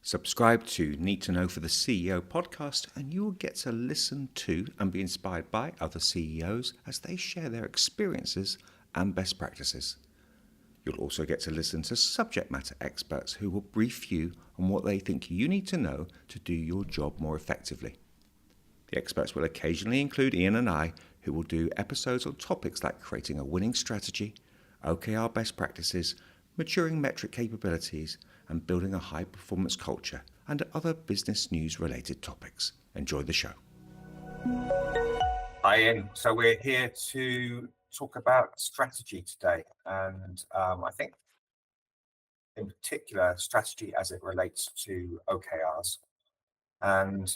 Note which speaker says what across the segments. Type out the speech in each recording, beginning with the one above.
Speaker 1: Subscribe to Need to Know for the CEO podcast, and you will get to listen to and be inspired by other CEOs as they share their experiences and best practices. You'll also get to listen to subject matter experts who will brief you on what they think you need to know to do your job more effectively. The experts will occasionally include Ian and I, who will do episodes on topics like creating a winning strategy, OKR best practices, maturing metric capabilities, and building a high-performance culture, and other business news-related topics. Enjoy the show. Hi, Ian. So we're here to talk about strategy today, and I think in particular strategy as it relates to OKRs. And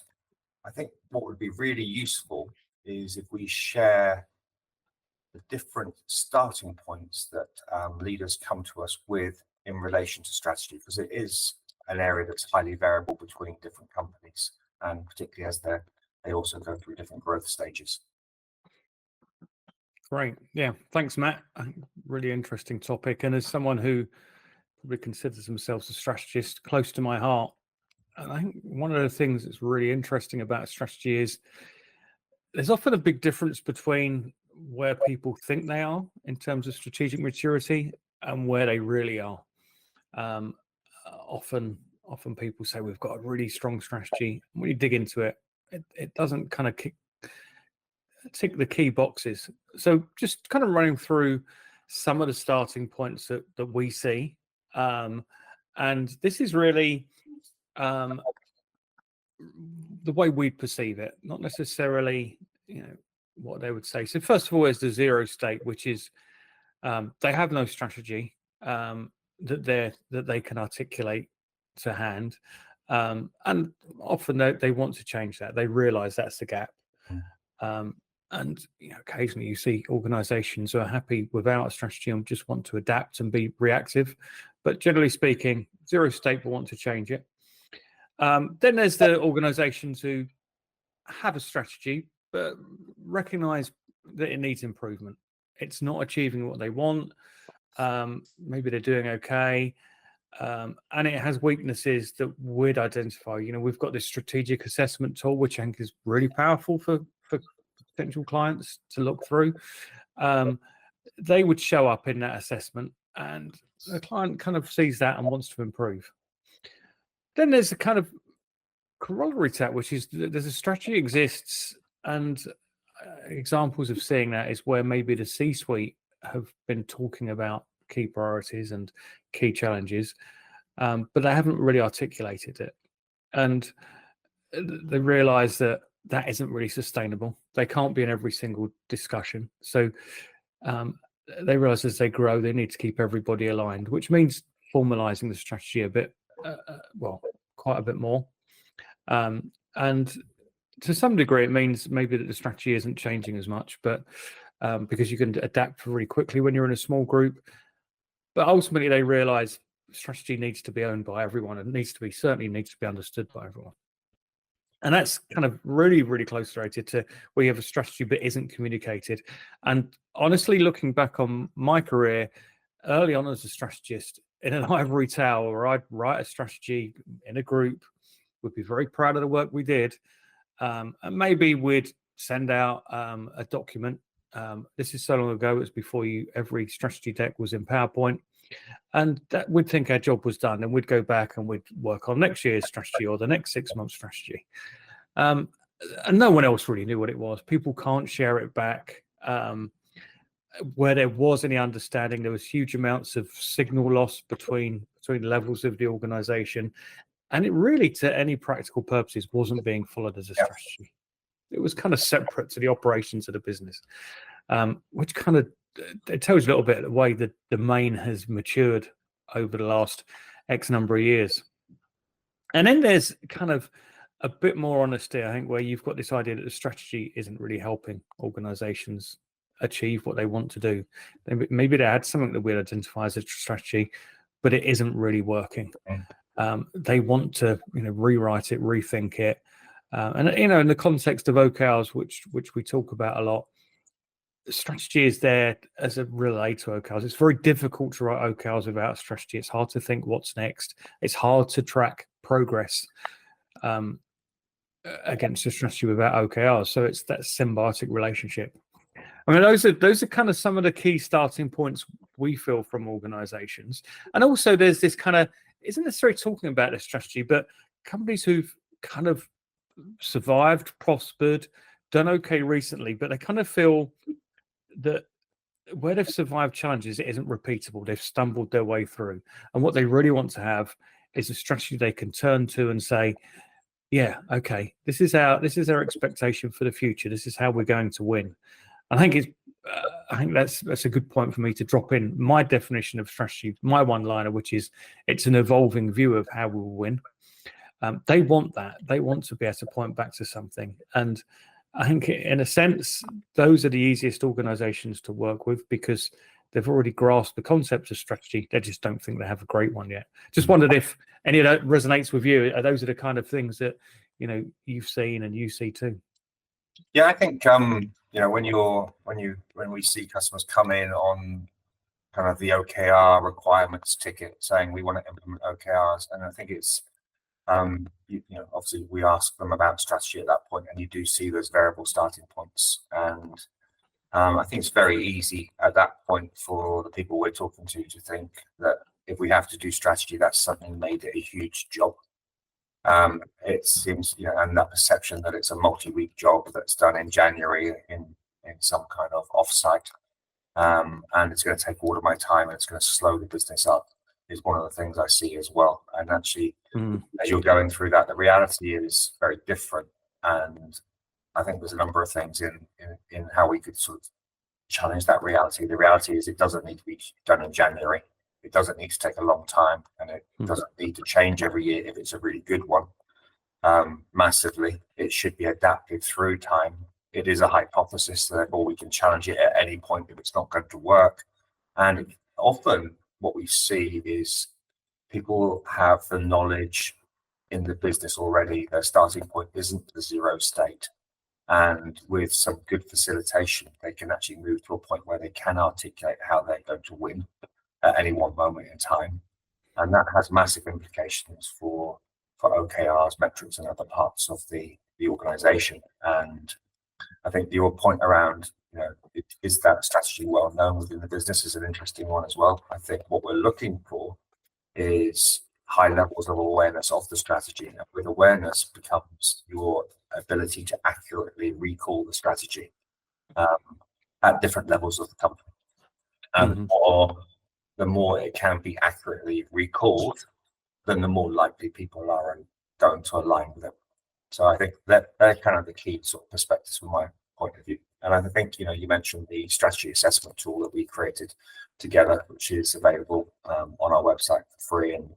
Speaker 1: I think what would be really useful is if we share the different starting points that leaders come to us with in relation to strategy, because it is an area that's highly variable between different companies, and particularly as they also go through different growth stages.
Speaker 2: Great. Yeah. Thanks, Matt. Really interesting topic. And as someone who probably considers themselves a strategist, close to my heart, and I think one of the things that's really interesting about strategy is there's often a big difference between where people think they are in terms of strategic maturity and where they really are. Often people say we've got a really strong strategy. When you dig into it, it doesn't kind of tick the key boxes. So just kind of running through some of the starting points that we see. And this is really the way we perceive it, not necessarily, what they would say. So first of all, is the zero state, which is they have no strategy that they can articulate to hand, and often they want to change that. They realize that's the gap. And occasionally you see organizations who are happy without a strategy and just want to adapt and be reactive. But generally speaking, zero state but want to change it. Then there's the organizations who have a strategy but recognize that it needs improvement. It's not achieving what they want. Maybe they're doing okay. And it has weaknesses that we'd identify. We've got this strategic assessment tool, which I think is really powerful for potential clients to look through. They would show up in that assessment, and the client kind of sees that and wants to improve. Then there's a kind of corollary to that, which is there's a strategy exists, and examples of seeing that is where maybe the C-suite have been talking about key priorities and key challenges, but they haven't really articulated it. And they realize that isn't really sustainable. They can't be in every single discussion. So they realize as they grow, they need to keep everybody aligned, which means formalizing the strategy a bit, quite a bit more. And to some degree, it means maybe that the strategy isn't changing as much, but because you can adapt really quickly when you're in a small group. But ultimately, they realize strategy needs to be owned by everyone, and certainly needs to be understood by everyone. And that's kind of really, really close related to where you have a strategy but isn't communicated. And honestly, looking back on my career, early on as a strategist in an ivory tower, where I'd write a strategy in a group, would be very proud of the work we did. And maybe we'd send out a document. This is so long ago, it was before every strategy deck was in PowerPoint. And that we'd think our job was done, and we'd go back and we'd work on next year's strategy or the next 6 months strategy. And no one else really knew what it was. People can't share it back. Where there was any understanding, there was huge amounts of signal loss between levels of the organization. And it really, to any practical purposes, wasn't being followed as a strategy. It was kind of separate to the operations of the business, which kind of it tells you a little bit the way that the domain has matured over the last X number of years. And then there's kind of a bit more honesty, I think, where you've got this idea that the strategy isn't really helping organizations achieve what they want to do. Maybe they had something that we'd identify as a strategy, but it isn't really working. They want to, rewrite it, rethink it. And in the context of OKRs, which we talk about a lot, strategy is there as a relay to OKRs. It's very difficult to write OKRs without a strategy. It's hard to think what's next. It's hard to track progress against the strategy without OKRs. So it's that symbiotic relationship. I mean, those are kind of some of the key starting points we feel from organizations. And also there's this kind of, isn't necessarily talking about the strategy, but companies who've kind of survived, prospered, done okay recently, but they kind of feel that where they've survived challenges, it isn't repeatable. They've stumbled their way through. And what they really want to have is a strategy they can turn to and say, yeah, okay, this is our expectation for the future. This is how we're going to win. I think that's a good point for me to drop in my definition of strategy, my one-liner, which is it's an evolving view of how we'll win. They want that. They want to be able to point back to something. And I think in a sense, those are the easiest organizations to work with because they've already grasped the concept of strategy. They just don't think they have a great one yet. Just wondered if any of that resonates with you. Are those are the kind of things that, you've seen and you see too?
Speaker 3: Yeah, I think when we see customers come in on kind of the OKR requirements ticket saying we want to implement OKRs, and I think it's obviously we ask them about strategy at that point, and you do see those variable starting points, and I think it's very easy at that point for the people we're talking to think that if we have to do strategy, that's suddenly made it a huge job. It seems, and that perception that it's a multi-week job that's done in January in some kind of offsite, and it's going to take all of my time and it's going to slow the business up is one of the things I see as well. And actually, as you're going through that, the reality is very different. And I think there's a number of things in how we could sort of challenge that reality. The reality is it doesn't need to be done in January. It doesn't need to take a long time, and it doesn't need to change every year if it's a really good one. Massively, it should be adapted through time. It is a hypothesis, therefore we can challenge it at any point if it's not going to work. And often what we see is people have the knowledge in the business already. Their starting point isn't the zero state. And with some good facilitation, they can actually move to a point where they can articulate how they're going to win at any one moment in time. And that has massive implications for OKRs, metrics, and other parts of the organization. And I think your point around, is that strategy well known within the business is an interesting one as well. I think what we're looking for is high levels of awareness of the strategy. And with awareness becomes your ability to accurately recall the strategy at different levels of the company. And the more it can be accurately recalled, then the more likely people are going to align with it. So I think that they're kind of the key sort of perspectives from my point of view. And I think, you mentioned the strategy assessment tool that we created together, which is available on our website for free, and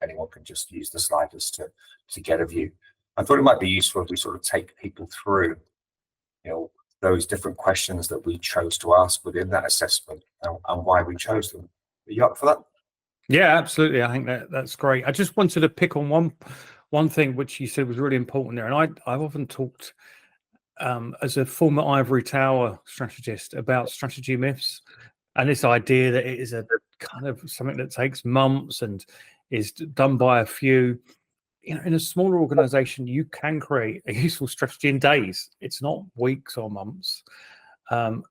Speaker 3: anyone can just use the sliders to get a view. I thought it might be useful if we sort of take people through, those different questions that we chose to ask within that assessment and why we chose them. Are you up for that?
Speaker 2: Yeah, absolutely. I think that's great. I just wanted to pick on one thing which you said was really important there, and I've often talked as a former ivory tower strategist about strategy myths and this idea that it is a kind of something that takes months and is done by a few. In a smaller organization, you can create a useful strategy in days. It's not weeks or months. And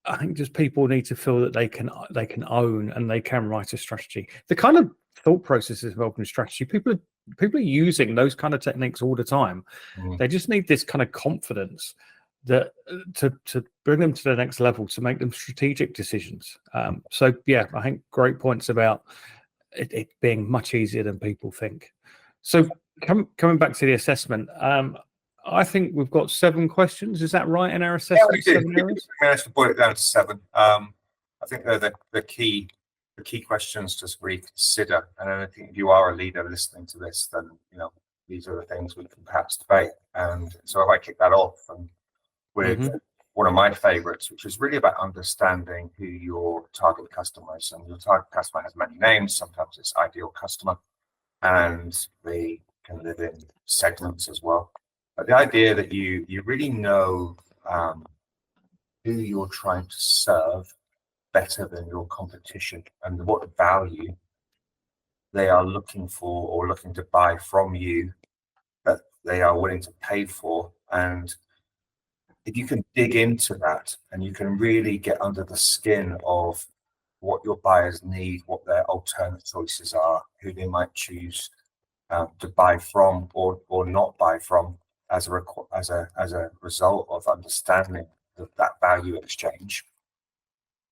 Speaker 2: I think just people need to feel that they can own and they can write a strategy. The kind of thought processes involved in strategy, people are using those kind of techniques all the time. They just need this kind of confidence that to bring them to the next level, to make them strategic decisions. So yeah, I think great points about it being much easier than people think. So coming back to the assessment, I think we've got 7 questions. Is that right in our assessment?
Speaker 3: Yeah, we managed to boil it down to 7. I think they're the key questions to really consider. And I think if you are a leader listening to this, then these are the things we can perhaps debate. And so if I kick that off and with one of my favorites, which is really about understanding who your target customer is. And your target customer has many names. Sometimes it's ideal customer, and they can live in segments as well. But the idea that you really know who you're trying to serve better than your competition and what value they are looking for or looking to buy from you that they are willing to pay for. And if you can dig into that and you can really get under the skin of what your buyers need, what their alternate choices are, who they might choose to buy from or not buy from as a result of understanding that value exchange,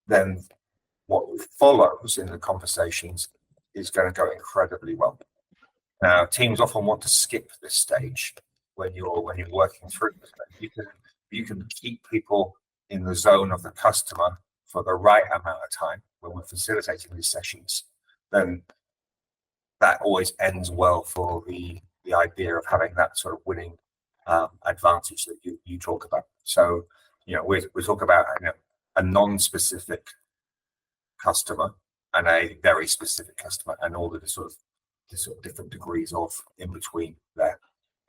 Speaker 3: then what follows in the conversations is going to go incredibly well. Now, teams often want to skip this stage when you're working through this. You can keep people in the zone of the customer for the right amount of time when we're facilitating these sessions, then that always ends well for the idea of having that sort of winning advantage that you talk about. So, we talk about a non-specific customer and a very specific customer, and all the sort of different degrees of in between there,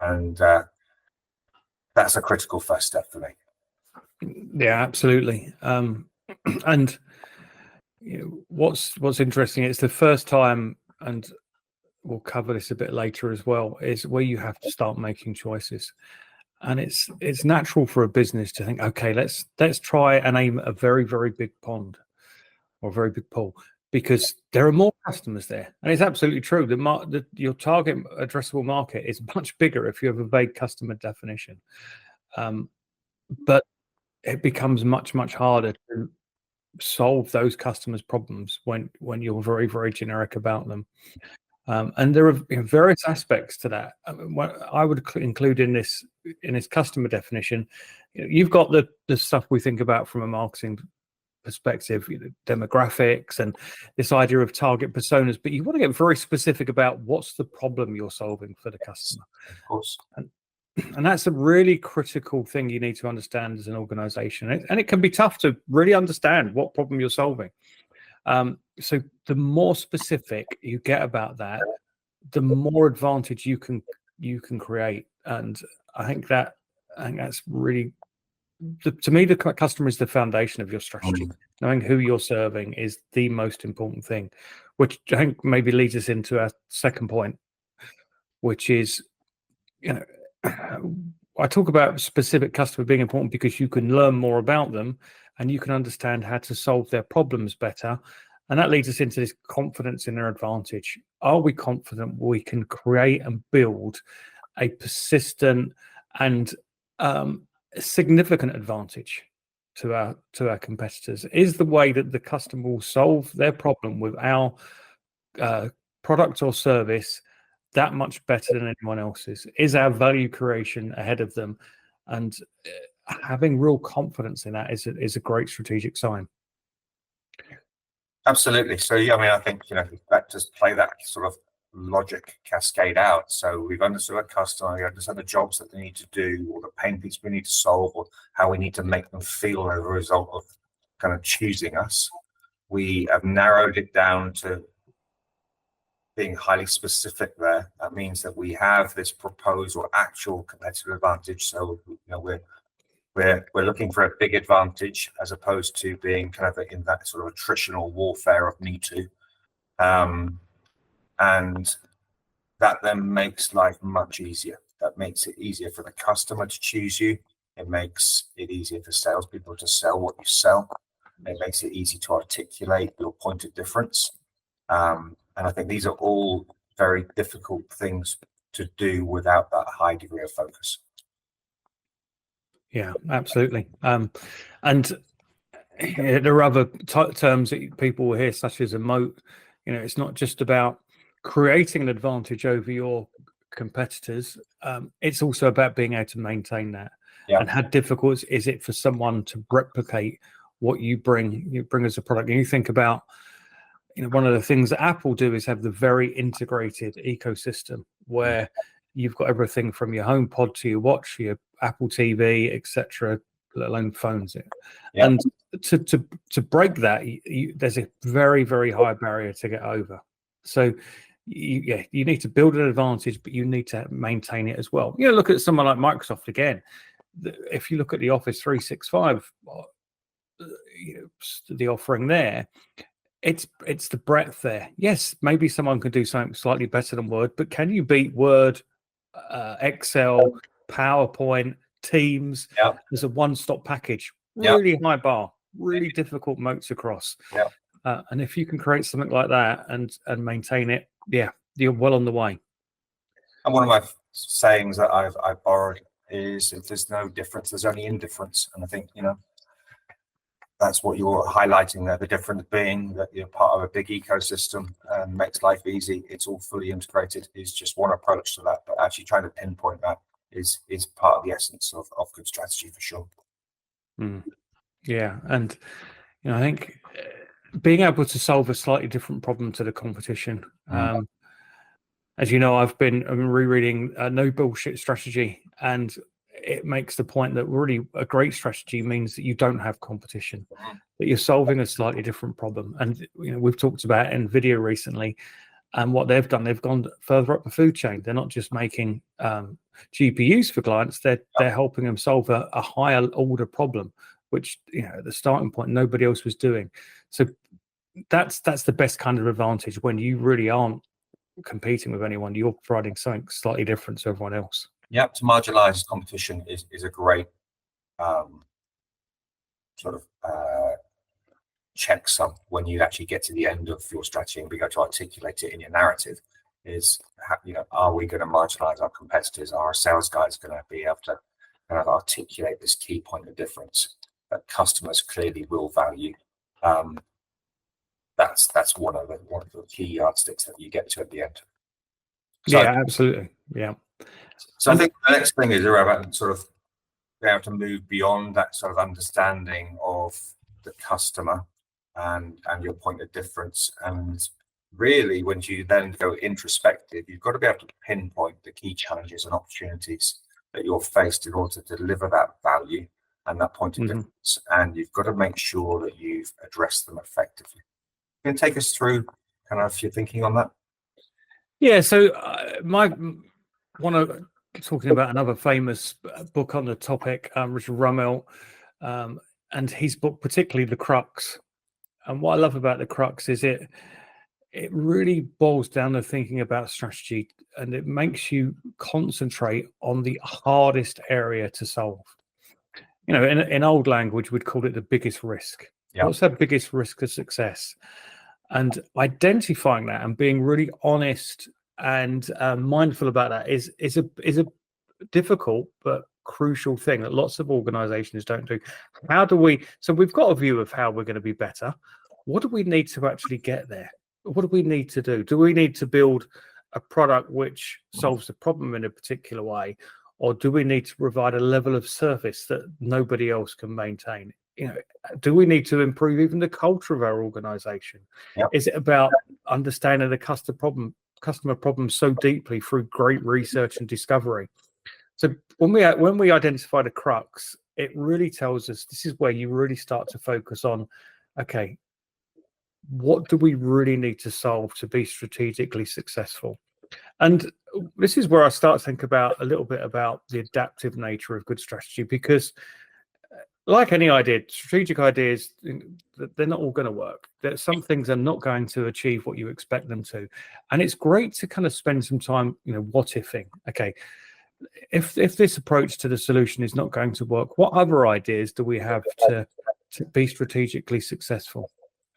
Speaker 3: and that's a critical first step for me.
Speaker 2: Yeah, absolutely. And what's interesting, it's the first time, and we'll cover this a bit later as well, is where you have to start making choices. And it's natural for a business to think, okay, let's try and aim at a very, very big pond or a very big pool, because there are more customers there. And it's absolutely true. Your target addressable market is much bigger if you have a vague customer definition. But it becomes much, much harder to solve those customers' problems when you're very, very generic about them. And there are various aspects to that. What I would include in this customer definition, you've got the stuff we think about from a marketing perspective, demographics and this idea of target personas, but you want to get very specific about what's the problem you're solving for the customer.
Speaker 3: Of course.
Speaker 2: And that's a really critical thing you need to understand as an organization. And it can be tough to really understand what problem you're solving. So the more specific you get about that, the more advantage you can create. And I think that's really, to me, the customer is the foundation of your strategy. Knowing who you're serving is the most important thing, which I think maybe leads us into our second point, which is, I talk about specific customer being important because you can learn more about them and you can understand how to solve their problems better. And that leads us into this confidence in their advantage. Are we confident we can create and build a persistent and significant advantage to our competitors? Is the way that the customer will solve their problem with our product or service that much better than anyone else's? Is our value creation ahead of them? And having real confidence in that is a great strategic sign.
Speaker 3: Absolutely. So I think that just play that sort of logic cascade out. So we've understood our customer, we understand the jobs that they need to do, or the pain points we need to solve, or how we need to make them feel as a result of kind of choosing us. We have narrowed it down to being highly specific there. That means that we have this proposed or actual competitive advantage. So we're looking for a big advantage as opposed to being kind of in that sort of attritional warfare of me too. And that then makes life much easier. That makes it easier for the customer to choose you. It makes it easier for salespeople to sell what you sell. It makes it easy to articulate your point of difference. And I think these are all very difficult things to do without that high degree of focus.
Speaker 2: Yeah, absolutely. And there are other terms that people will hear, such as a moat. It's not just about creating an advantage over your competitors. It's also about being able to maintain that. Yeah. And how difficult is it for someone to replicate what you bring as a product? And you think about, one of the things that Apple do is have the very integrated ecosystem where you've got everything from your HomePod to your watch, your Apple TV, etc., let alone phones. Yeah. And to break that, there's a very, very high barrier to get over. So you need to build an advantage, but you need to maintain it as well. Look at someone like Microsoft again. If you look at the Office 365, the offering there, it's the breadth there. Yes, maybe someone can do something slightly better than Word, but can you beat Word, Excel, PowerPoint, Teams
Speaker 3: Yeah.
Speaker 2: as a one-stop package?
Speaker 3: Yeah.
Speaker 2: Really high bar, really difficult moats across.
Speaker 3: Yeah.
Speaker 2: And if you can create something like that and maintain it, yeah, you're well on the way.
Speaker 3: And one of my sayings that I've borrowed is, if there's no difference, there's only indifference. And I think, that's what you're highlighting there, the difference being that you're part of a big ecosystem and makes life easy. It's all fully integrated is just one approach to that, but actually trying to pinpoint that is part of the essence of good strategy for sure.
Speaker 2: Yeah. And, I think being able to solve a slightly different problem to the competition. As you know, I've been rereading No Bullshit Strategy, and it makes the point that really a great strategy means that you don't have competition, that you're solving a slightly different problem. And we've talked about NVIDIA recently, and what they've done, they've gone further up the food chain. They're not just making GPUs for clients; they're helping them solve a higher order problem, which at the starting point nobody else was doing. So that's the best kind of advantage when you really aren't competing with anyone. You're providing something slightly different to everyone else.
Speaker 3: Yeah, to marginalize competition is a great sort of checksum when you actually get to the end of your strategy and be able to articulate it in your narrative. Is are we going to marginalize our competitors? Are our sales guys going to be able to kind of articulate this key point of difference that customers clearly will value? That's one of the key yardsticks that you get to at the end.
Speaker 2: So, yeah, absolutely. Yeah.
Speaker 3: So I think the next thing is about sort of be able to move beyond that sort of understanding of the customer and your point of difference. And really, when you then go introspective, you've got to be able to pinpoint the key challenges and opportunities that you're faced in order to deliver that value and that point of difference. And you've got to make sure that you've addressed them effectively. Can you take us through kind of your thinking on that?
Speaker 2: Yeah. So talking about another famous book on the topic, Richard Rummel, and his book, particularly The Crux. And what I love about The Crux is it really boils down to thinking about strategy, and it makes you concentrate on the hardest area to solve. In old language, we'd call it the biggest risk. Yeah. What's that biggest risk of success? And identifying that and being really honest and mindful about that is a difficult but crucial thing that lots of organizations don't do. So we've got a view of how we're going to be better. What do we need to actually get there? What do we need to do? Do we need to build a product which solves the problem in a particular way, or do we need to provide a level of service that nobody else can maintain? Do we need to improve even the culture of our organization? Yep. Is it about understanding the customer problem so deeply through great research and discovery? So when we identify the crux, it really tells us this is where you really start to focus on, okay, what do we really need to solve to be strategically successful? And this is where I start to think about a little bit about the adaptive nature of good strategy, because like any idea, strategic ideas, they're not all going to work. Some things are not going to achieve what you expect them to. And it's great to kind of spend some time, what ifing. Okay, if this approach to the solution is not going to work, what other ideas do we have to be strategically successful?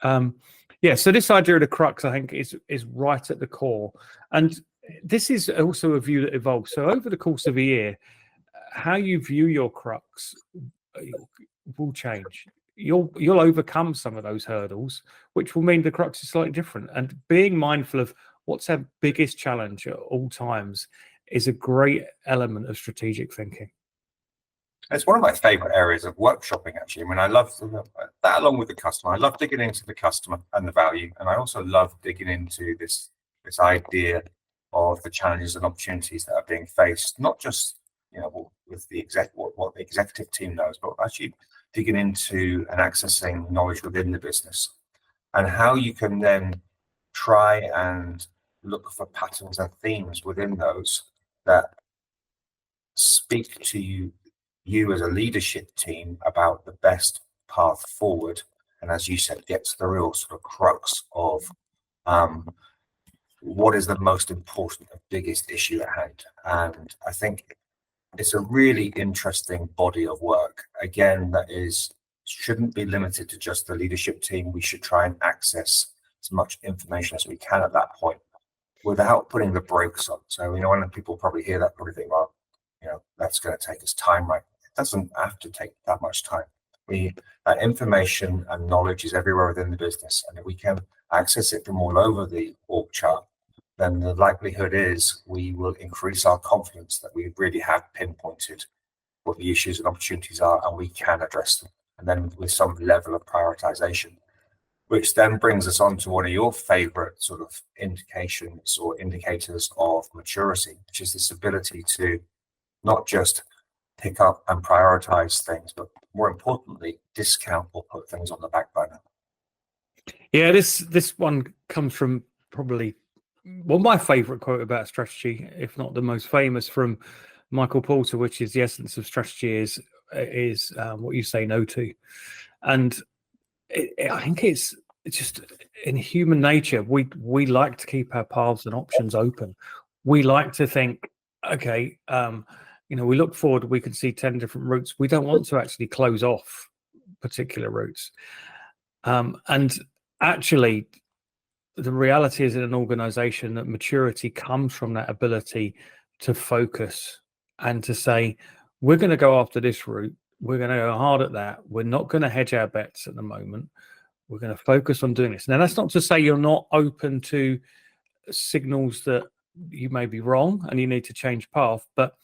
Speaker 2: So this idea of the crux, I think, is right at the core. And this is also a view that evolves. So over the course of a year, how you view your crux will change. You'll overcome some of those hurdles, which will mean the crux is slightly different. And being mindful of what's our biggest challenge at all times is a great element of strategic thinking.
Speaker 3: It's one of my favorite areas of workshopping, actually. I mean, I love that along with the customer. I love digging into the customer and the value. And I also love digging into this idea of the challenges and opportunities that are being faced, not just with the what the executive team knows, but actually digging into and accessing knowledge within the business, and how you can then try and look for patterns and themes within those that speak to you as a leadership team about the best path forward, and as you said, get to the real sort of crux of what is the most important and biggest issue at hand. And I think it's a really interesting body of work. Again, that shouldn't be limited to just the leadership team. We should try and access as much information as we can at that point without putting the brakes on. So, when people probably hear that, probably think, well, that's going to take us time, right? It doesn't have to take that much time. That information and knowledge is everywhere within the business. And if we can access it from all over the org chart, then the likelihood is we will increase our confidence that we really have pinpointed what the issues and opportunities are, and we can address them. And then with some level of prioritization, which then brings us on to one of your favorite sort of indications or indicators of maturity, which is this ability to not just pick up and prioritize things, but more importantly, discount or put things on the back burner.
Speaker 2: Yeah, this one comes from probably my favorite quote about strategy, if not the most famous, from Michael Porter, which is the essence of strategy is what you say no to. And I think it's just in human nature, we like to keep our paths and options open. We like to think, okay, we look forward, we can see 10 different routes. We don't want to actually close off particular routes. And actually, the reality is in an organization that maturity comes from that ability to focus and to say, we're going to go after this route. We're going to go hard at that. We're not going to hedge our bets at the moment. We're going to focus on doing this. Now, that's not to say you're not open to signals that you may be wrong and you need to change path. But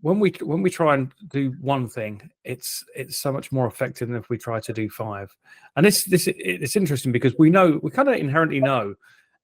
Speaker 2: when we try and do one thing, it's so much more effective than if we try to do five. And it's interesting because we kind of inherently know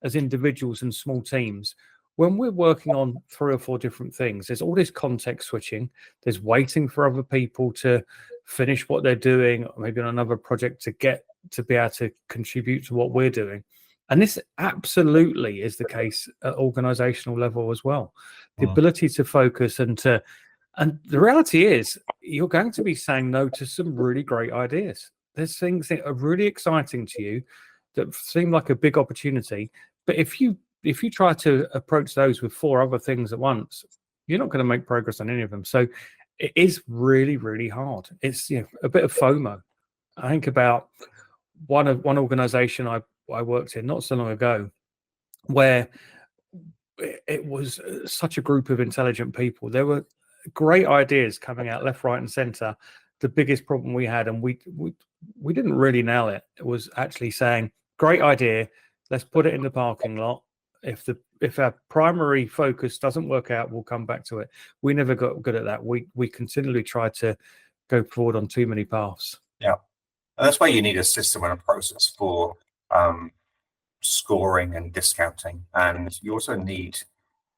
Speaker 2: as individuals and small teams, when we're working on 3 or 4 different things, there's all this context switching. There's waiting for other people to finish what they're doing, or maybe on another project to be able to contribute to what we're doing. And this absolutely is the case at organizational level as well. The ability to focus and the reality is you're going to be saying no to some really great ideas. There's things that are really exciting to you that seem like a big opportunity. But if you try to approach those with 4 other things at once, you're not going to make progress on any of them. So it is really, really hard. It's a bit of FOMO. I think about one organization I worked in not so long ago, where it was such a group of intelligent people. There were great ideas coming out left, right, and center. The biggest problem we had, and we didn't really nail it, was actually saying, great idea, let's put it in the parking lot. If our primary focus doesn't work out, we'll come back to it. We never got good at that. We continually tried to go forward on too many paths.
Speaker 3: Yeah. And that's why you need a system and a process for scoring and discounting. And you also need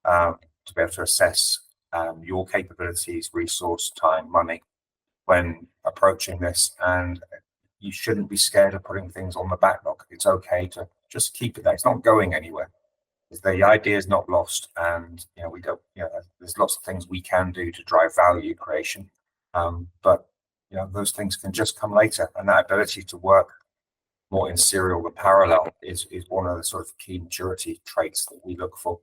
Speaker 3: to be able to assess your capabilities, resource, time, money when approaching this. And you shouldn't be scared of putting things on the backlog. It's okay to just keep it there. It's not going anywhere. The idea is not lost. And, we don't, there's lots of things we can do to drive value creation. But those things can just come later. And that ability to work more in serial than parallel is one of the sort of key maturity traits that we look for.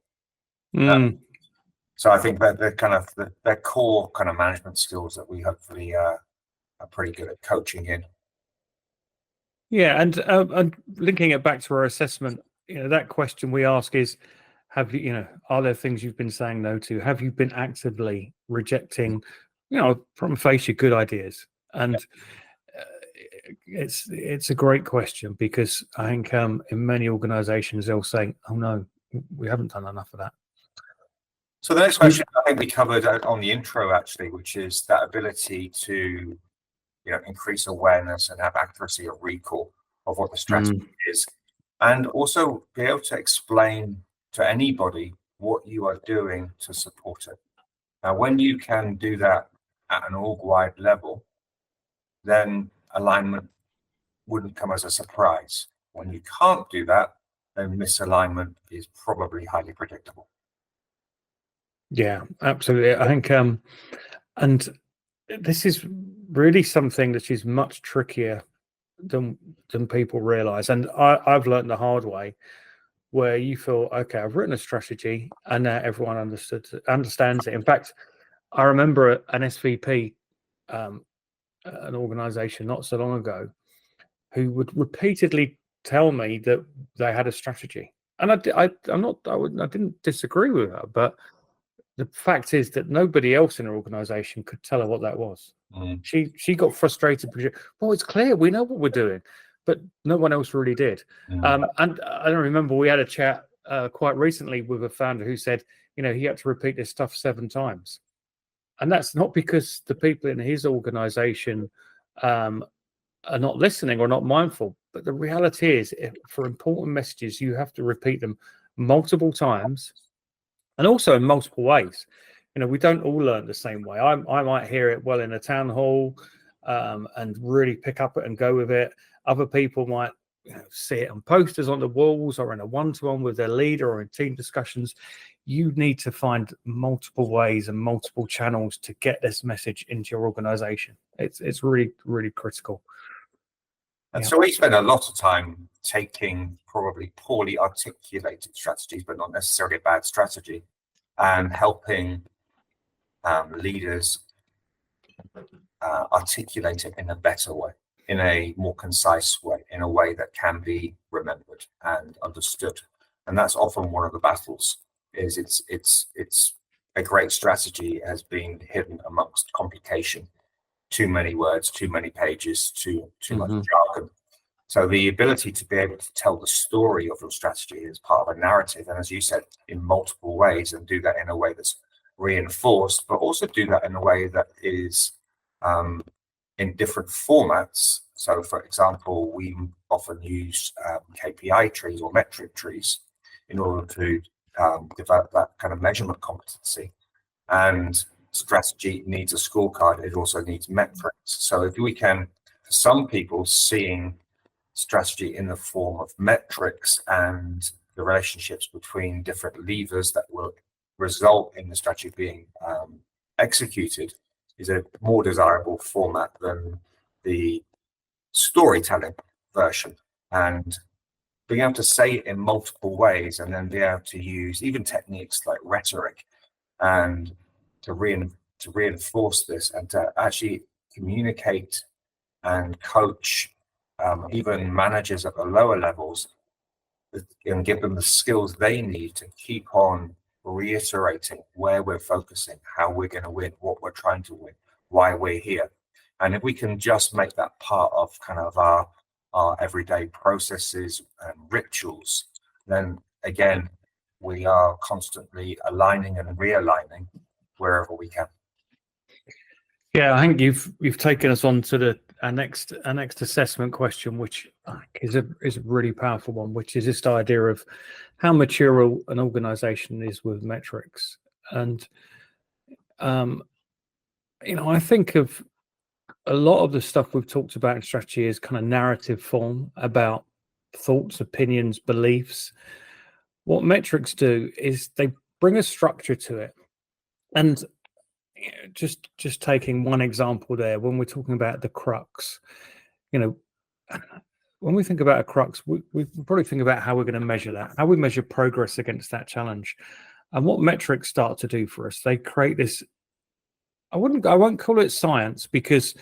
Speaker 3: So I think that they're kind of their core kind of management skills that we hopefully are pretty good at coaching in.
Speaker 2: Yeah, and linking it back to our assessment, that question we ask is, are there things you've been saying no to? Have you been actively rejecting, from face your good ideas? And it's a great question, because I think in many organizations they'll say, oh no, we haven't done enough of that.
Speaker 3: So the next question I think we covered on the intro, actually, which is that ability to increase awareness and have accuracy or recall of what the strategy is, and also be able to explain to anybody what you are doing to support it. Now, when you can do that at an org-wide level, then alignment wouldn't come as a surprise. When you can't do that, then misalignment is probably highly predictable.
Speaker 2: Yeah, absolutely. I think, and this is really something that is much trickier than people realize. And I've learned the hard way, where you feel, okay, I've written a strategy and now everyone understands it. In fact, I remember an SVP, an organization not so long ago, who would repeatedly tell me that they had a strategy. And I didn't disagree with her, but the fact is that nobody else in her organization could tell her what that was. She got frustrated because, well, it's clear, we know what we're doing, but no one else really did. And I don't remember, we had a chat quite recently with a founder who said, he had to repeat this stuff 7 times. And that's not because the people in his organization are not listening or not mindful, but the reality is, for important messages, you have to repeat them multiple times, and also in multiple ways. We don't all learn the same way. I might hear it well in a town hall and really pick up it and go with it. Other people might see it on posters on the walls or in a one-to-one with their leader or in team discussions. You need to find multiple ways and multiple channels to get this message into your organization. It's really, really critical.
Speaker 3: And so we spend a lot of time taking probably poorly articulated strategies, but not necessarily a bad strategy, and helping leaders articulate it in a better way, in a more concise way, in a way that can be remembered and understood. And that's often one of the battles. Is it's a great strategy has been hidden amongst complication, too many words, too many pages, too much jargon. So the ability to be able to tell the story of your strategy is part of a narrative, and as you said, in multiple ways, and do that in a way that's reinforced, but also do that in a way that is in different formats. So, for example, we often use KPI trees or metric trees in order to develop that kind of measurement competency. And strategy needs a scorecard. It also needs metrics. So if we can, for some people, seeing strategy in the form of metrics and the relationships between different levers that will result in the strategy being executed is a more desirable format than the storytelling version. And being able to say it in multiple ways, and then be able to use even techniques like rhetoric and to reinforce this, and to actually communicate and coach even managers at the lower levels, and give them the skills they need to keep on reiterating where we're focusing, how we're going to win, what we're trying to win, why we're here. And if we can just make that part of kind of our everyday processes and rituals, then again, we are constantly aligning and realigning wherever we can.
Speaker 2: Yeah, I think you've taken us on to our next assessment question, which is a really powerful one, which is this idea of how mature an organization is with metrics. And I think of a lot of the stuff we've talked about in strategy is kind of narrative form about thoughts, opinions, beliefs. What metrics do is they bring a structure to it. And just taking one example there, when we're talking about the crux, when we think about a crux, we probably think about how we're going to measure that, how we measure progress against that challenge. And what metrics start to do for us, they create this, I won't call it science, because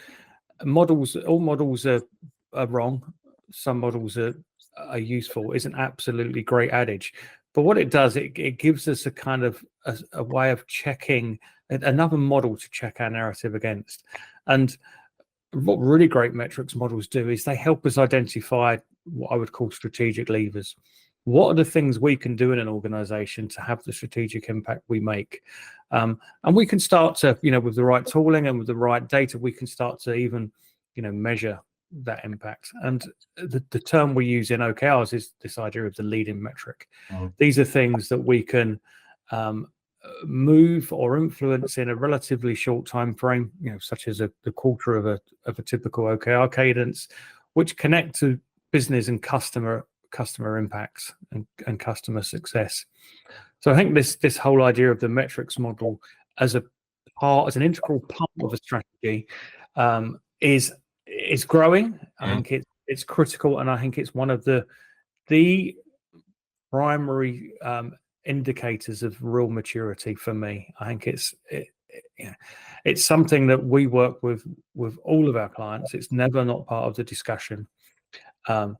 Speaker 2: all models are wrong. Some models are useful. It's an absolutely great adage. But what it does, it gives us a kind of a way of checking, another model to check our narrative against. And what really great metrics models do is they help us identify what I would call strategic levers. What are the things we can do in an organization to have the strategic impact we make? And we can start to, with the right tooling and with the right data, we can start to even, measure that impact. And the term we use in OKRs is this idea of the leading metric. These are things that we can move or influence in a relatively short time frame, such as the quarter of a typical OKR cadence, which connect to business and customer impacts and customer success. So I think this whole idea of the metrics model as an integral part of a strategy is growing. I think it's critical, and I think it's one of the primary indicators of real maturity for me. I think it's something that we work with all of our clients. It's never not part of the discussion. And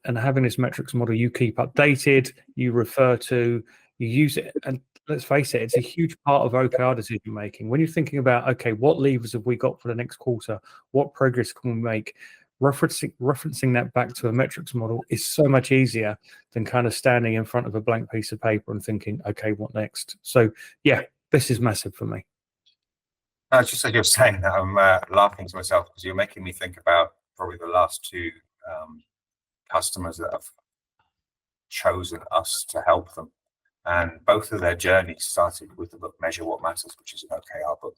Speaker 2: having this metrics model you keep updated, you refer to, you use it, and let's face it, it's a huge part of OKR decision making. When you're thinking about, okay, what levers have we got for the next quarter? What progress can we make? Referencing that back to a metrics model is so much easier than kind of standing in front of a blank piece of paper and thinking, okay, what next? So yeah, this is massive for me.
Speaker 3: Just like you're saying that, I'm laughing to myself because you're making me think about probably the last two customers that have chosen us to help them. And both of their journeys started with the book Measure What Matters, which is an OKR book.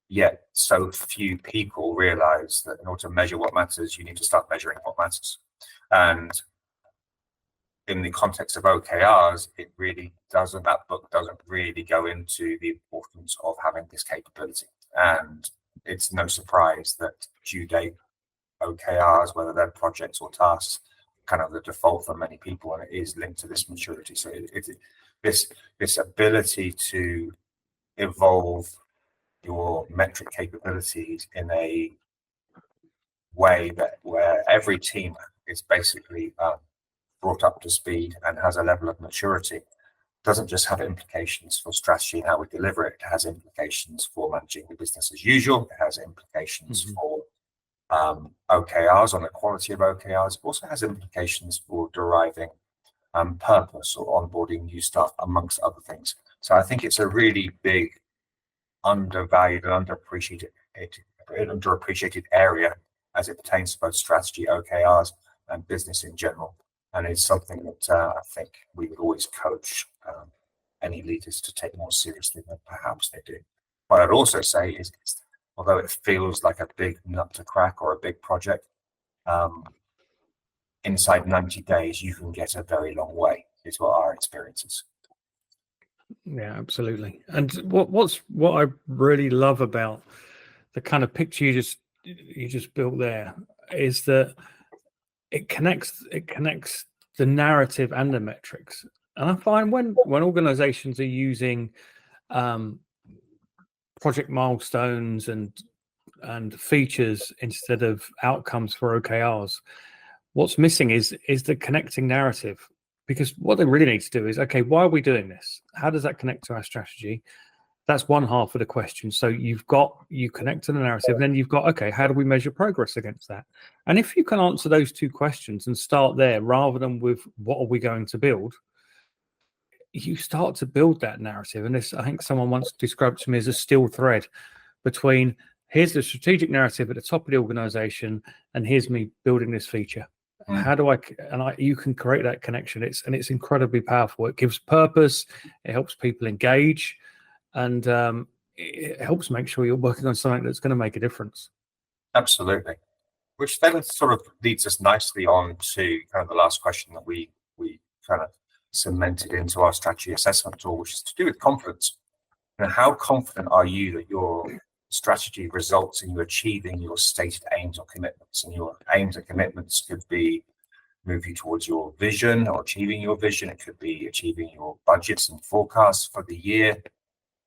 Speaker 3: Yet so few people realize that in order to measure what matters, you need to start measuring what matters. And in the context of OKRs, it really doesn't, that book doesn't really go into the importance of having this capability. And it's no surprise that due date OKRs, whether they're projects or tasks, kind of the default for many people, and it is linked to this maturity. So this ability to evolve your metric capabilities in a way that where every team is basically brought up to speed and has a level of maturity doesn't just have implications for strategy and how we deliver it. It has implications for managing the business as usual. It has implications for OKRs, on the quality of OKRs. It also has implications for deriving purpose or onboarding new staff, amongst other things. So I think it's a really big, undervalued and underappreciated area as it pertains to both strategy, OKRs, and business in general. And it's something that I think we would always coach any leaders to take more seriously than perhaps they do. What I'd also say is, although it feels like a big nut to crack or a big project, inside 90 days, you can get a very long way, is what our experience is.
Speaker 2: Yeah, absolutely. And what I really love about the kind of picture you just built there is that it connects the narrative and the metrics. And I find when organizations are using project milestones and features instead of outcomes for OKRs, what's missing is the connecting narrative. Because what they really need to do is, okay, why are we doing this? How does that connect to our strategy? That's one half of the question. So you connect to the narrative, and then you've got, okay, how do we measure progress against that? And if you can answer those two questions and start there rather than with what are we going to build, you start to build that narrative. And this, I think someone once described to me as a steel thread between here's the strategic narrative at the top of the organization and here's me building this feature. How do you can create that connection. It's incredibly powerful. It gives purpose. It helps people engage, and it helps make sure you're working on something that's going to make a difference.
Speaker 3: Absolutely. Which then sort of leads us nicely on to kind of the last question that we kind of cemented into our strategy assessment tool, which is to do with confidence. And how confident are you that your strategy results in you achieving your stated aims or commitments? And your aims and commitments could be moving towards your vision or achieving your vision. It could be achieving your budgets and forecasts for the year.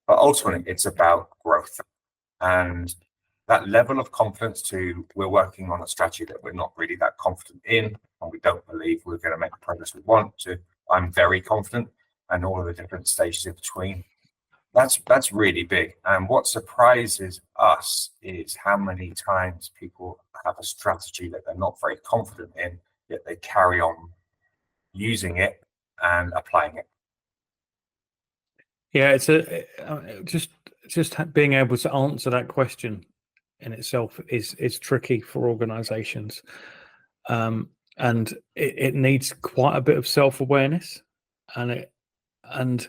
Speaker 3: But ultimately, it's about growth. And that level of confidence we're working on a strategy that we're not really that confident in, and we don't believe we're going to make the progress we want to. I'm very confident, and all of the different stages in between. That's really big. And what surprises us is how many times people have a strategy that they're not very confident in, yet they carry on using it and applying it.
Speaker 2: Yeah, it's just being able to answer that question in itself is tricky for organizations, and it needs quite a bit of self-awareness, and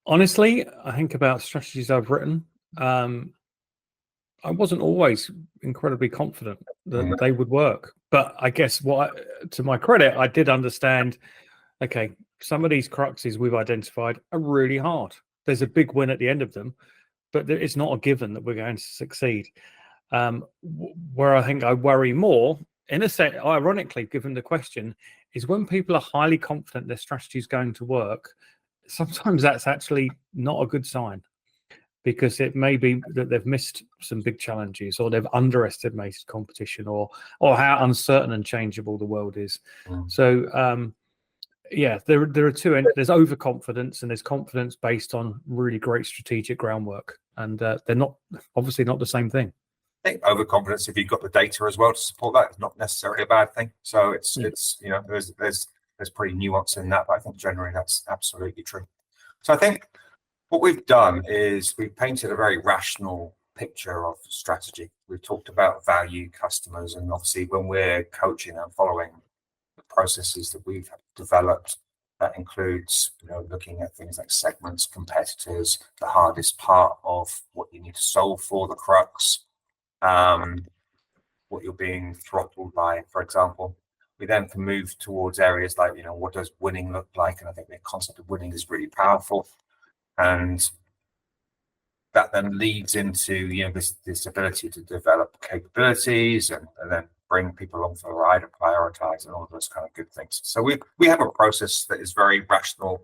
Speaker 2: honestly, I think about strategies I've written. I wasn't always incredibly confident that they would work, but I guess to my credit, I did understand. Okay, some of these cruxes we've identified are really hard. There's a big win at the end of them, but it's not a given that we're going to succeed. Where I think I worry more in a sense, ironically, given the question, is when people are highly confident their strategy is going to work, sometimes that's actually not a good sign, because it may be that they've missed some big challenges, or they've underestimated competition, or how uncertain and changeable the world is. So yeah, there are two ends. There's overconfidence, and there's confidence based on really great strategic groundwork, and they're not obviously not the same thing.
Speaker 3: I think overconfidence, if you've got the data as well to support that, is not necessarily a bad thing. So it's you know, there's pretty nuance in that, but I think generally that's absolutely true. So I think what we've done is we've painted a very rational picture of strategy. We've talked about value, customers, and obviously when we're coaching and following the processes that we've developed, that includes, you know, looking at things like segments, competitors, the hardest part of what you need to solve for, the crux, what you're being throttled by, for example. We then can move towards areas like, you know, what does winning look like? And I think the concept of winning is really powerful. And that then leads into, you know, this ability to develop capabilities and then bring people along for the ride and prioritize and all of those kind of good things. So we have a process that is very rational,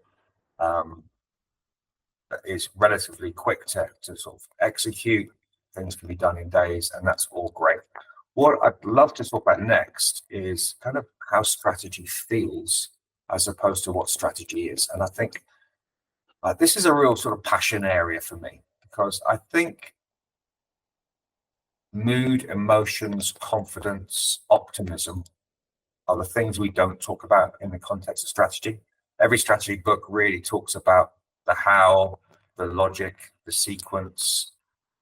Speaker 3: that is relatively quick to sort of execute. Things can be done in days, and that's all great. What I'd love to talk about next is kind of how strategy feels as opposed to what strategy is. And I think this is a real sort of passion area for me, because I think mood, emotions, confidence, optimism are the things we don't talk about in the context of strategy. Every strategy book really talks about the how, the logic, the sequence,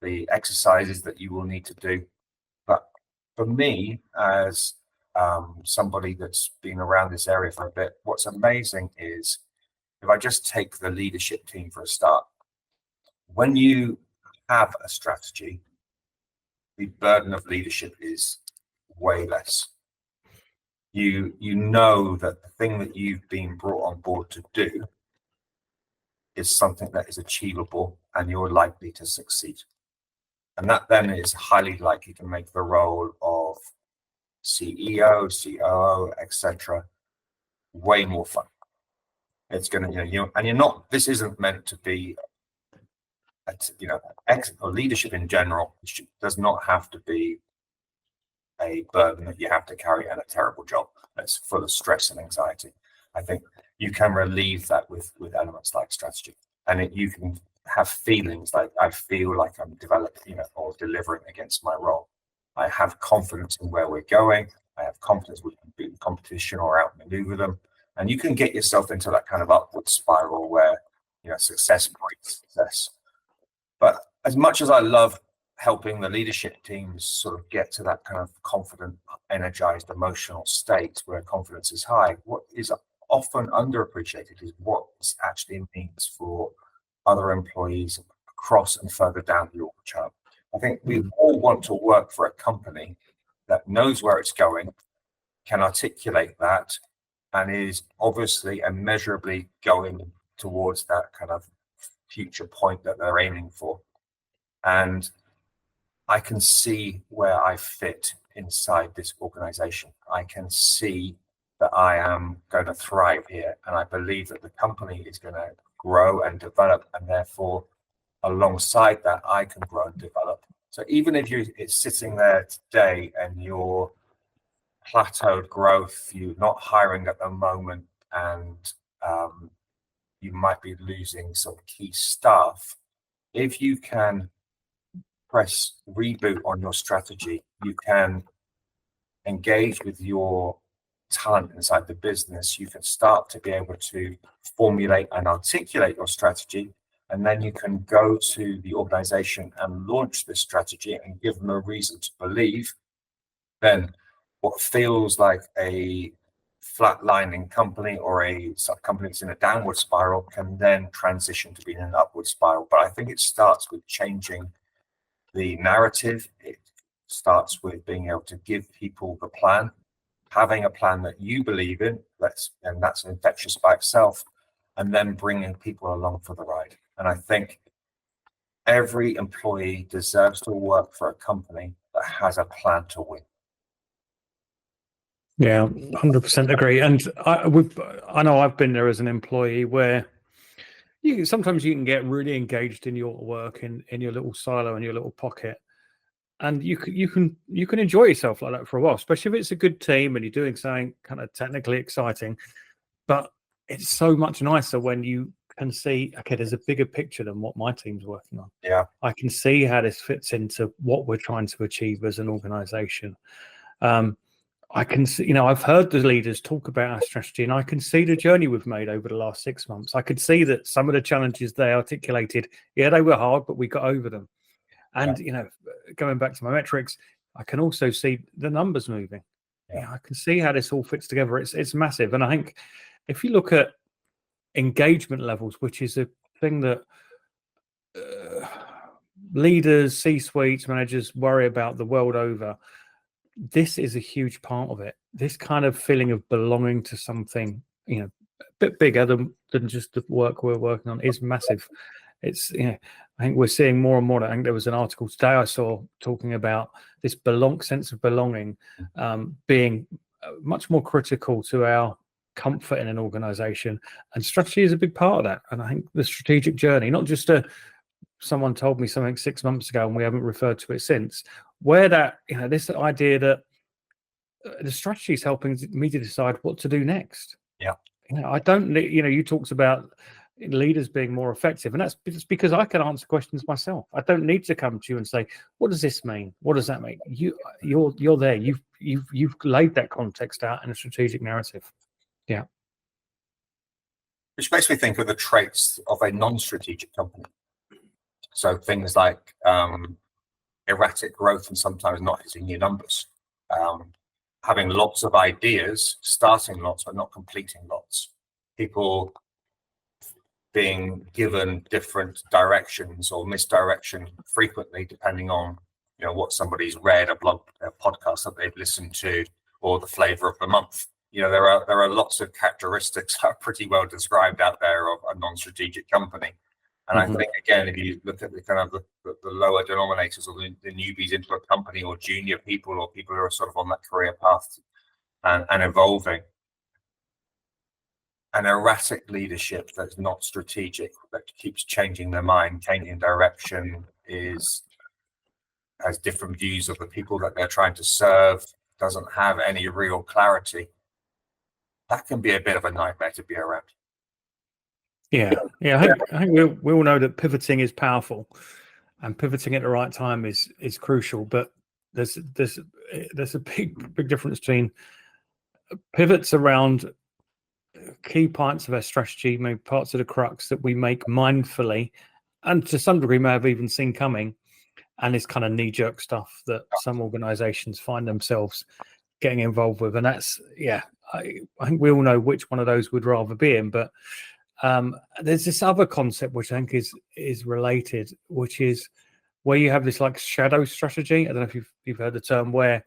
Speaker 3: the exercises that you will need to do. But for me, as somebody that's been around this area for a bit, what's amazing is, if I just take the leadership team for a start, when you have a strategy, the burden of leadership is way less. You know that the thing that you've been brought on board to do is something that is achievable and you're likely to succeed. And that then is highly likely to make the role of CEO, COO, etc. way more fun. It's going to, you know, and you're not, this isn't meant to be, you know, or leadership in general does not have to be a burden that you have to carry and a terrible job that's full of stress and anxiety. I think you can relieve that with elements like strategy, and you can have feelings like, I feel like I'm developing, you know, or delivering against my role. I have confidence in where we're going. I have confidence we can beat the competition or outmaneuver them. And you can get yourself into that kind of upward spiral where, you know, success breeds success. But as much as I love helping the leadership teams sort of get to that kind of confident, energized, emotional state where confidence is high, what is often underappreciated is what this actually means for other employees across and further down the org chart. I think we all want to work for a company that knows where it's going, can articulate that, and is obviously and measurably going towards that kind of future point that they're aiming for. And I can see where I fit inside this organization. I can see that I am going to thrive here. And I believe that the company is going to grow and develop. And therefore, alongside that, I can grow and develop. So even if it's sitting there today and you're plateaued growth, you're not hiring at the moment, and you might be losing some key staff, if you can press reboot on your strategy, you can engage with your talent inside the business, you can start to be able to formulate and articulate your strategy, and then you can go to the organization and launch this strategy and give them a reason to believe. Then what feels like a flatlining company or a company that's in a downward spiral can then transition to being an upward spiral. But I think it starts with changing the narrative. It starts with being able to give people the plan, having a plan that you believe in, and that's infectious by itself, and then bringing people along for the ride. And I think every employee deserves to work for a company that has a plan to win.
Speaker 2: Yeah, 100% agree. And I know I've been there as an employee where sometimes you can get really engaged in your work in your little silo in your little pocket, and you can enjoy yourself like that for a while, especially if it's a good team and you're doing something kind of technically exciting. But it's so much nicer when you can see, okay, there's a bigger picture than what my team's working on.
Speaker 3: Yeah.
Speaker 2: I can see how this fits into what we're trying to achieve as an organization. I can see, I've heard the leaders talk about our strategy, and I can see the journey we've made over the last 6 months. I could see that some of the challenges they articulated, they were hard, but we got over them. And, going back to my metrics, I can also see the numbers moving.
Speaker 3: Yeah.
Speaker 2: I can see how this all fits together. It's massive. And I think if you look at engagement levels, which is a thing that leaders, C-suites, managers worry about the world over, this is a huge part of it. This kind of feeling of belonging to something, a bit bigger than just the work we're working on is massive. It's, I think we're seeing more and more. I think there was an article today I saw talking about this sense of belonging being much more critical to our comfort in an organization, and strategy is a big part of that. And I think the strategic journey, not just someone told me something 6 months ago and we haven't referred to it since, where that, this idea that the strategy is helping me to decide what to do next.
Speaker 3: Yeah.
Speaker 2: I don't, you talked about leaders being more effective, and that's because I can answer questions myself. I don't need to come to you and say, what does this mean? What does that mean? You're there. You've laid that context out in a strategic narrative. Yeah.
Speaker 3: Which makes me think of the traits of a non-strategic company. So things like erratic growth and sometimes not hitting your numbers. Having lots of ideas, starting lots, but not completing lots. People being given different directions or misdirection frequently, depending on what somebody's read, a podcast that they've listened to, or the flavor of the month. There are lots of characteristics that are pretty well described out there of a non-strategic company. And I think, again, if you look at the kind of the lower denominators or the newbies into a company, or junior people, or people who are sort of on that career path and evolving, an erratic leadership that's not strategic, that keeps changing their mind, changing direction, has different views of the people that they're trying to serve, doesn't have any real clarity, that can be a bit of a nightmare to be around.
Speaker 2: Yeah. I think we all know that pivoting is powerful, and pivoting at the right time is crucial. But there's a big difference between pivots around key parts of our strategy, maybe parts of the crux that we make mindfully, and to some degree may have even seen coming, and this kind of knee-jerk stuff that some organizations find themselves getting involved with. And that's, I think we all know which one of those we'd rather be in. But there's this other concept which I think is related, which is where you have this like shadow strategy. I don't know if you've heard the term, where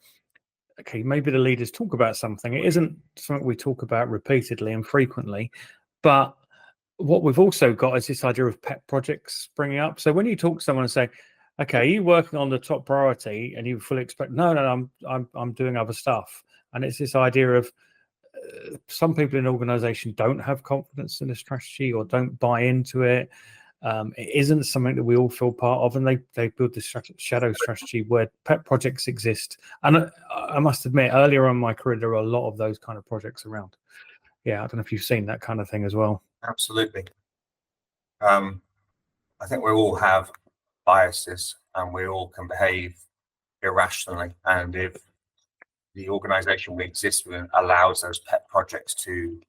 Speaker 2: maybe the leaders talk about something. It isn't something we talk about repeatedly and frequently, but what we've also got is this idea of pet projects springing up. So when you talk to someone and say, okay, are you working on the top priority, and you fully expect, no, I'm doing other stuff. And it's this idea of some people in an organization don't have confidence in the strategy or don't buy into it. It isn't something that we all feel part of, and they build this shadow strategy where pet projects exist. And I must admit, earlier in my career, there were a lot of those kind of projects around. Yeah, I don't know if you've seen that kind of thing as well.
Speaker 3: Absolutely. I think we all have biases, and we all can behave irrationally. And if the organization we exist within allows those pet projects to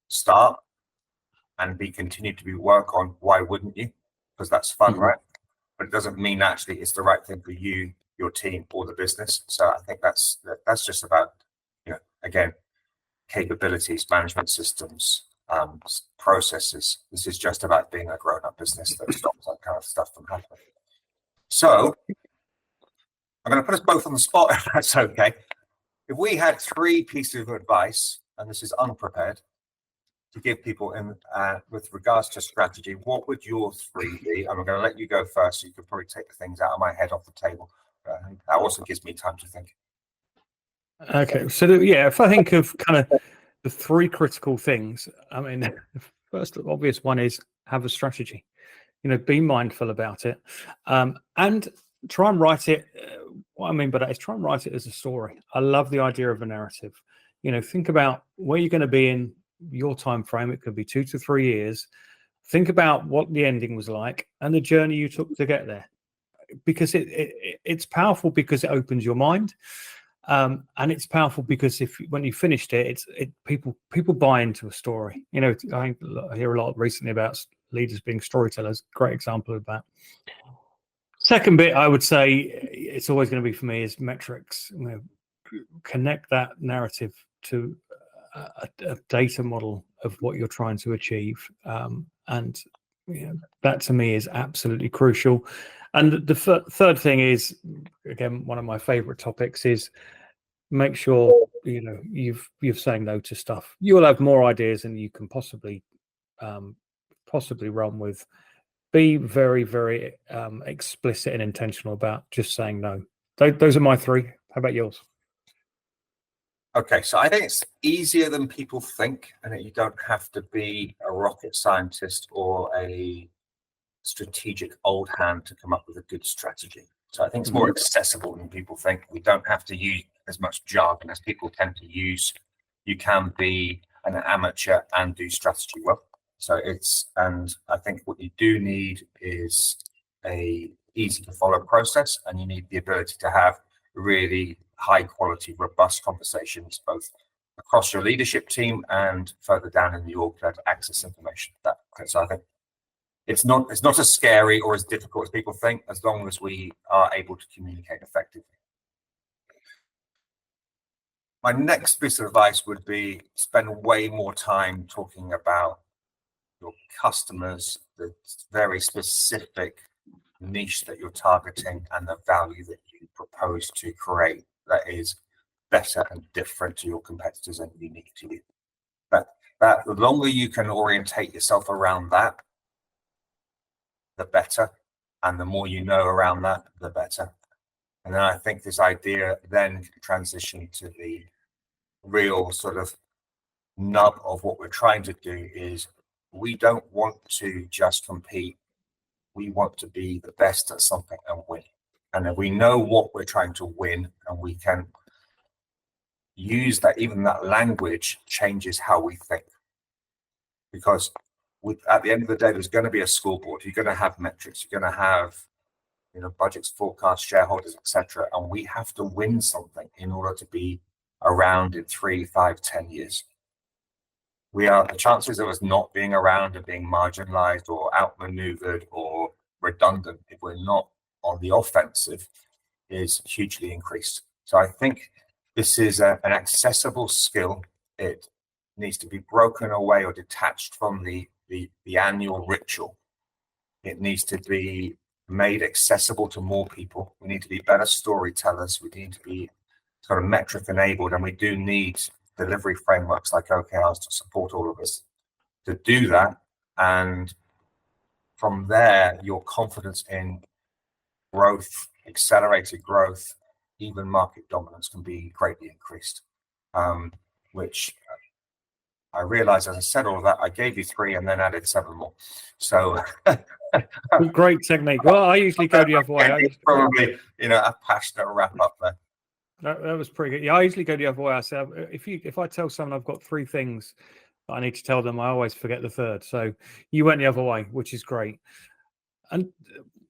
Speaker 3: start and be continued to be work on, why wouldn't you? Because that's fun, right? But it doesn't mean actually it's the right thing for you, your team, or the business. So I think that's just about, again, capabilities, management systems, processes. This is just about being a grown-up business that stops that kind of stuff from happening. So I'm going to put us both on the spot, if that's okay. If we had 3 pieces of advice, and this is unprepared, to give people in with regards to strategy, what would your 3 be? And I'm going to let you go first, so you can probably take the things out of my head off the table. That also gives me time to think.
Speaker 2: Okay, so if I think of kind of the three critical things, I mean, the first obvious one is have a strategy. Be mindful about it, and try and write it. What I mean by that is try and write it as a story. I love the idea of a narrative. Think about where you're going to be in your time frame. It could be 2 to 3 years. Think about what the ending was like and the journey you took to get there, because it's powerful because it opens your mind. And it's powerful because when you finished it, people buy into a story. I hear a lot recently about leaders being storytellers. Great example of that. Second bit, I would say it's always going to be for me is metrics. Connect that narrative to a data model of what you're trying to achieve, and that to me is absolutely crucial. And the third thing is, again, one of my favorite topics is make sure you're saying no to stuff. You will have more ideas than you can possibly run with. Be very, very explicit and intentional about just saying no. Those are my three. How about yours?
Speaker 3: Okay, so I think it's easier than people think, and that you don't have to be a rocket scientist or a strategic old hand to come up with a good strategy. So I think it's more accessible than people think. We don't have to use as much jargon as people tend to use. You can be an amateur and do strategy well. So and I think what you do need is a easy to follow process, and you need the ability to have really high quality, robust conversations, both across your leadership team and further down in the org to access information. So I think it's not as scary or as difficult as people think, as long as we are able to communicate effectively. My next piece of advice would be spend way more time talking about your customers, the very specific niche that you're targeting, and the value that you propose to create that is better and different to your competitors and unique to you. That the longer you can orientate yourself around that, the better, and the more you know around that, the better. And then I think this idea then can transition to the real sort of nub of what we're trying to do is we don't want to just compete. We want to be the best at something and win. And if we know what we're trying to win, and we can use that, even that language changes how we think. Because at the end of the day, there's going to be a scoreboard. You're going to have metrics. You're going to have budgets, forecasts, shareholders, etc. And we have to win something in order to be around in 3, 5, 10 years. The chances of us not being around and being marginalized or outmaneuvered or redundant if we're not on the offensive is hugely increased. So I think this is an accessible skill. It needs to be broken away or detached from the annual ritual. It needs to be made accessible to more people. We need to be better storytellers. We need to be sort of metric enabled, and we do need delivery frameworks like OKRs to support all of us to do that. And from there, your confidence in growth, accelerated growth, even market dominance can be greatly increased, which I realized as I said all of that, I gave you 3 and then added 7 more. So
Speaker 2: great technique. Well, I usually go the other way.
Speaker 3: Probably, a passionate wrap up there.
Speaker 2: That was pretty good. Yeah, I usually go the other way. I say, if I tell someone I've got 3 things that I need to tell them, I always forget the third. So you went the other way, which is great. And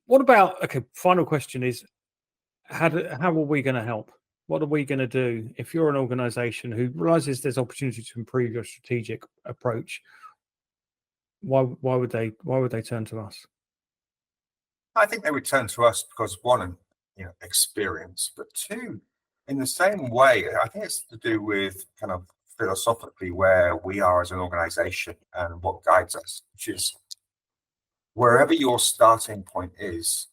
Speaker 2: what about, okay, final question is, how are we going to help? What are we going to do if you're an organization who realizes there's opportunity to improve your strategic approach? Why would they turn to us?
Speaker 3: I think they would turn to us because 1, experience, but 2, in the same way, I think it's to do with kind of philosophically where we are as an organization and what guides us, which is wherever your starting point is,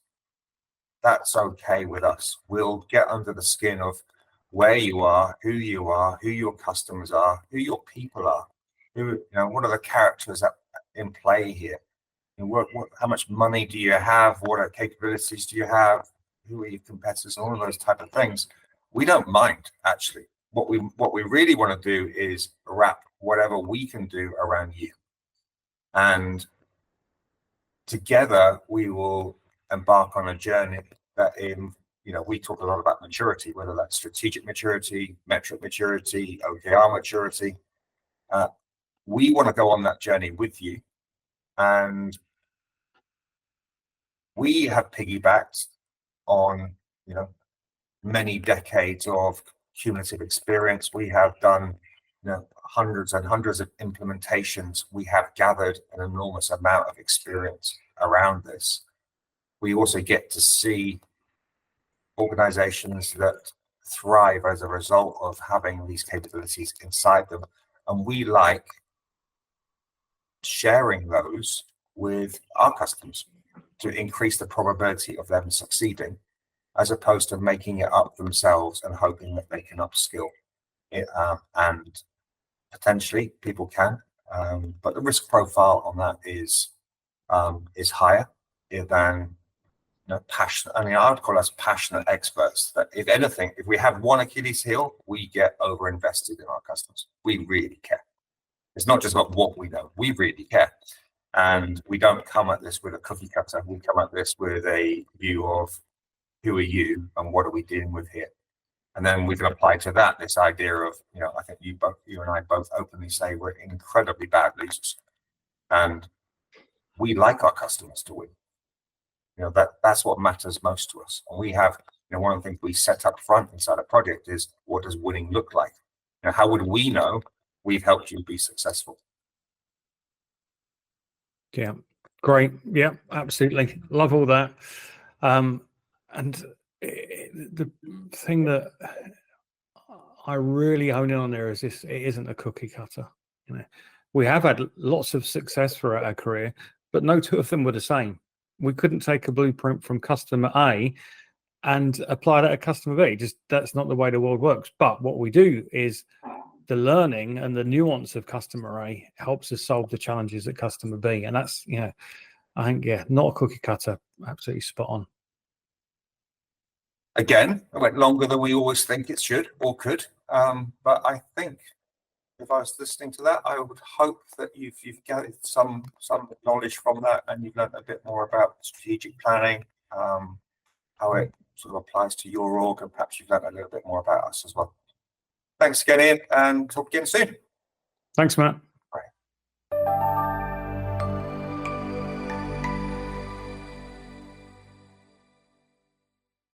Speaker 3: that's okay with us. We'll get under the skin of where you are, who your customers are, who your people are, what are the characters in play here? How much money do you have? What capabilities do you have? Who are your competitors? And all of those type of things. We don't mind, actually. what we really want to do is wrap whatever we can do around you, and together we will embark on a journey that we talk a lot about maturity, whether that's strategic maturity, metric maturity, OKR maturity. We want to go on that journey with you, and we have piggybacked on many decades of cumulative experience. We have done hundreds and hundreds of implementations. We have gathered an enormous amount of experience around this. We also get to see organizations that thrive as a result of having these capabilities inside them, and we like sharing those with our customers to increase the probability of them succeeding, as opposed to making it up themselves and hoping that they can upskill it. And potentially people can, but the risk profile on that is higher than passionate. I mean, I would call us passionate experts. That if anything, if we have one Achilles heel, we get over invested in our customers. We really care. It's not just about what we know. We really care. And we don't come at this with a cookie cutter. We come at this with a view of who are you and what are we dealing with here? And then we can apply to that this idea of, I think you and I both openly say we're incredibly bad losers. And we like our customers to win. That's what matters most to us. And we have, one of the things we set up front inside a project is, what does winning look like? How would we know we've helped you be successful?
Speaker 2: Yeah, great. Yeah, absolutely. Love all that. And the thing that I really hone in on there is this: it isn't a cookie cutter. We have had lots of success throughout our career, but no two of them were the same. We couldn't take a blueprint from customer A and apply that at customer B. Just that's not the way the world works. But what we do is the learning and the nuance of customer A helps us solve the challenges at customer B. And that's, I think, not a cookie cutter. Absolutely spot on.
Speaker 3: Again, it went longer than we always think it should or could. But I think if I was listening to that, I would hope that you've gathered some knowledge from that, and you've learned a bit more about strategic planning, how it sort of applies to your org, and perhaps you've learned a little bit more about us as well. Thanks again, Ian, and talk again soon.
Speaker 2: Thanks, Matt.
Speaker 3: Bye.